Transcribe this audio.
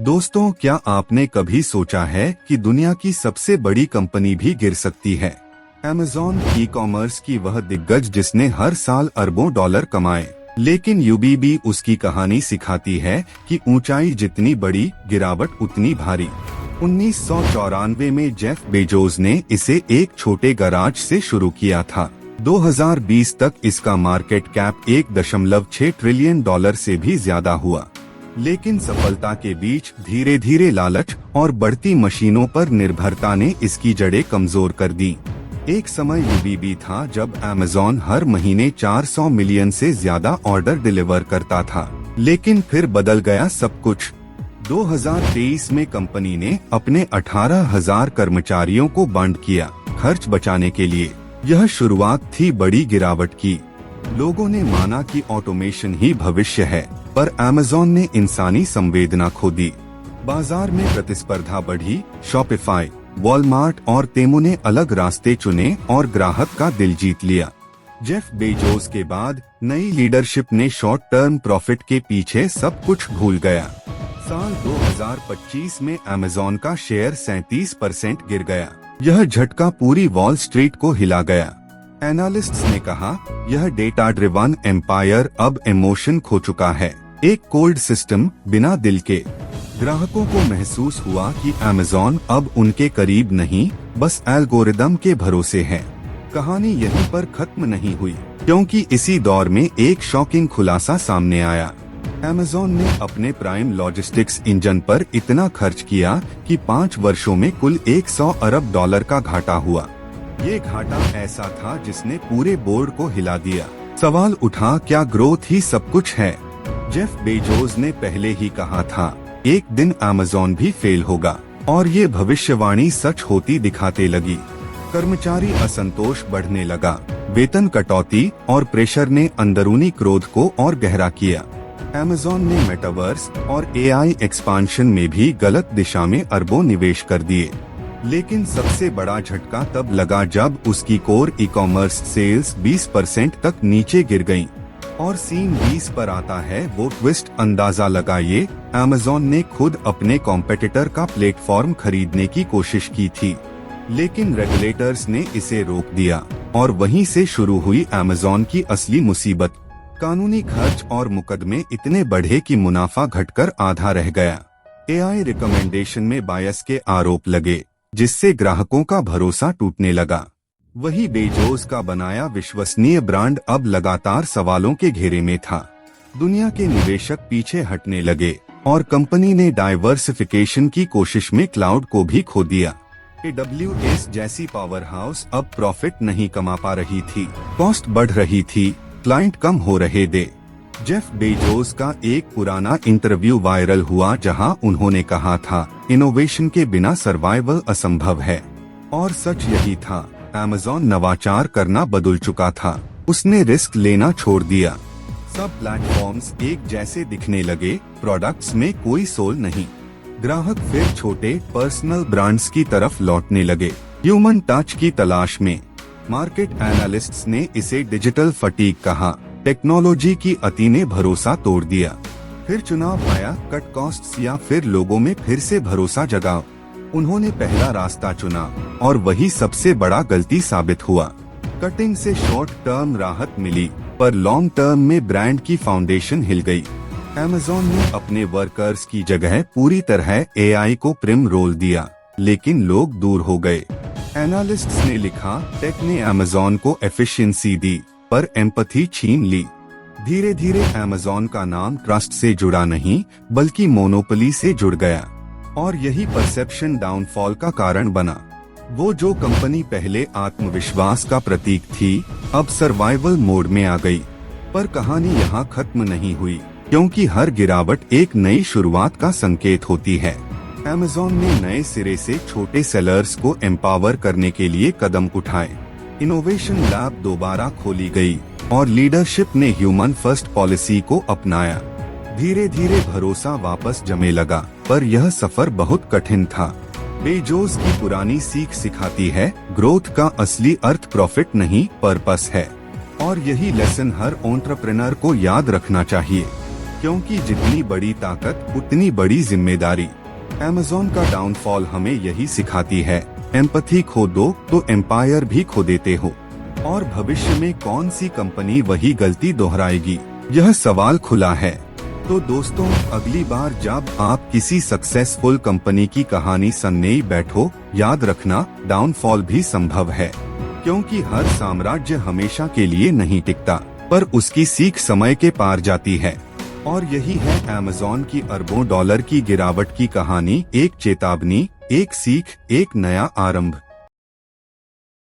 दोस्तों, क्या आपने कभी सोचा है कि दुनिया की सबसे बड़ी कंपनी भी गिर सकती है? अमेज़न ई कॉमर्स की वह दिग्गज जिसने हर साल अरबों डॉलर कमाए, लेकिन यूबीबी उसकी कहानी सिखाती है कि ऊंचाई जितनी बड़ी, गिरावट उतनी भारी। 1994 में जेफ बेजोस ने इसे एक छोटे गराज से शुरू किया था। 2020 तक इसका मार्केट कैप 1.6 ट्रिलियन डॉलर से भी ज्यादा हुआ। लेकिन सफलता के बीच धीरे धीरे लालच और बढ़ती मशीनों पर निर्भरता ने इसकी जड़ें कमजोर कर दी। एक समय यूबीबी था जब अमेज़न हर महीने 400 मिलियन से ज्यादा ऑर्डर डिलीवर करता था, लेकिन फिर बदल गया सब कुछ। 2023 में कंपनी ने अपने 18,000 कर्मचारियों को बंद किया, खर्च बचाने के लिए। यह शुरुआत थी बड़ी गिरावट की। लोगों ने माना कि ऑटोमेशन ही भविष्य है, पर अमेज़न ने इंसानी संवेदना खो दी। बाजार में प्रतिस्पर्धा बढ़ी, शॉपिफाई, वॉलमार्ट और तेमू ने अलग रास्ते चुने और ग्राहक का दिल जीत लिया। जेफ बेजोस के बाद नई लीडरशिप ने शॉर्ट टर्म प्रॉफिट के पीछे सब कुछ भूल गया। साल 2025 में अमेज़न का शेयर 37% गिर गया। यह झटका पूरी वॉल स्ट्रीट को हिला गया। एनालिस्ट्स ने कहा, यह डेटा ड्रिवन एम्पायर अब इमोशन खो चुका है, एक कोल्ड सिस्टम बिना दिल के। ग्राहकों को महसूस हुआ कि अमेज़न अब उनके करीब नहीं, बस एल्गोरिदम के भरोसे है। कहानी यहीं पर खत्म नहीं हुई, क्योंकि इसी दौर में एक शॉकिंग खुलासा सामने आया। अमेज़न ने अपने प्राइम लॉजिस्टिक्स इंजन पर इतना खर्च किया कि 5 वर्षों में कुल 100 अरब डॉलर का घाटा हुआ। ये घाटा ऐसा था जिसने पूरे बोर्ड को हिला दिया। सवाल उठा, क्या ग्रोथ ही सब कुछ है? जेफ बेजोस ने पहले ही कहा था, एक दिन अमेज़न भी फेल होगा, और ये भविष्यवाणी सच होती दिखाते लगी। कर्मचारी असंतोष बढ़ने लगा, वेतन कटौती और प्रेशर ने अंदरूनी क्रोध को और गहरा किया। अमेज़न ने मेटावर्स और एआई एक्सपांशन में भी गलत दिशा में अरबों निवेश कर दिए। लेकिन सबसे बड़ा झटका तब लगा जब उसकी कोर ई कॉमर्स सेल्स 20% तक नीचे गिर गईं। और सीन 20 पर आता है वो ट्विस्ट। अंदाजा लगाइए, अमेज़न ने खुद अपने कॉम्पिटिटर का प्लेटफॉर्म खरीदने की कोशिश की थी, लेकिन रेगुलेटर्स ने इसे रोक दिया, और वहीं से शुरू हुई अमेज़न की असली मुसीबत। कानूनी खर्च और मुकदमे इतने बढ़े कि मुनाफा घटकर आधा रह गया। एआई रिकमेंडेशन में बायस के आरोप लगे, जिससे ग्राहकों का भरोसा टूटने लगा। वही बेजोस का बनाया विश्वसनीय ब्रांड अब लगातार सवालों के घेरे में था। दुनिया के निवेशक पीछे हटने लगे, और कंपनी ने डाइवर्सिफिकेशन की कोशिश में क्लाउड को भी खो दिया। AWS जैसी पावर हाउस अब प्रॉफिट नहीं कमा पा रही थी, कॉस्ट बढ़ रही थी, क्लाइंट कम हो रहे थे। जेफ बेजोस का एक पुराना इंटरव्यू वायरल हुआ जहां उन्होंने कहा था, इनोवेशन के बिना सर्वाइवल असंभव है। और सच यही था। अमेज़न नवाचार करना बदल चुका था। उसने रिस्क लेना छोड़ दिया। सब प्लेटफॉर्म्स एक जैसे दिखने लगे, प्रोडक्ट्स में कोई सोल नहीं। ग्राहक फिर छोटे पर्सनल ब्रांड्स की तरफ लौटने लगे, ह्यूमन टच की तलाश में। मार्केट एनालिस्ट्स ने इसे डिजिटल फटीग कहा। टेक्नोलॉजी की अति ने भरोसा तोड़ दिया। फिर चुनाव आया, कट कॉस्ट्स या फिर लोगों में फिर से भरोसा जगाओ। उन्होंने पहला रास्ता चुना, और वही सबसे बड़ा गलती साबित हुआ। कटिंग से शॉर्ट टर्म राहत मिली, पर लॉन्ग टर्म में ब्रांड की फाउंडेशन हिल गई। अमेज़न ने अपने वर्कर्स की जगह पूरी तरह एआई को प्रिम रोल दिया, लेकिन लोग दूर हो गए। एनालिस्ट्स ने लिखा, टेक ने अमेज़न को एफिशिएंसी दी, पर एम्पैथी छीन ली। धीरे धीरे अमेज़न का नाम ट्रस्ट से जुड़ा नहीं, बल्कि मोनोपोली से जुड़ गया, और यही परसेप्शन डाउनफॉल का कारण बना। वो जो कंपनी पहले आत्मविश्वास का प्रतीक थी, अब सर्वाइवल मोड में आ गई। पर कहानी यहाँ खत्म नहीं हुई, क्योंकि हर गिरावट एक नई शुरुआत का संकेत होती है। अमेज़न ने नए सिरे से छोटे सेलर्स को एम्पावर करने के लिए कदम उठाए। इनोवेशन लैब दोबारा खोली गई, और लीडरशिप ने ह्यूमन फर्स्ट पॉलिसी को अपनाया। धीरे धीरे भरोसा वापस जमे लगा, पर यह सफर बहुत कठिन था। बेजोस की पुरानी सीख सिखाती है, ग्रोथ का असली अर्थ प्रॉफिट नहीं, पर्पस है। और यही लेसन हर एंटरप्रेन्योर को याद रखना चाहिए। क्योंकि जितनी बड़ी ताकत उतनी बड़ी जिम्मेदारी। अमेज़न का डाउनफॉल हमें यही सिखाती है, एम्पैथी खो दो तो एम्पायर भी खो देते हो। और भविष्य में कौन सी कंपनी वही गलती दोहराएगी, यह सवाल खुला है। तो दोस्तों, अगली बार जब आप किसी सक्सेसफुल कंपनी की कहानी सुनने बैठो, याद रखना डाउनफॉल भी संभव है, क्योंकि हर साम्राज्य हमेशा के लिए नहीं टिकता, पर उसकी सीख समय के पार जाती है। और यही है अमेज़न की अरबों डॉलर की गिरावट की कहानी, एक चेतावनी, एक सीख, एक नया आरंभ।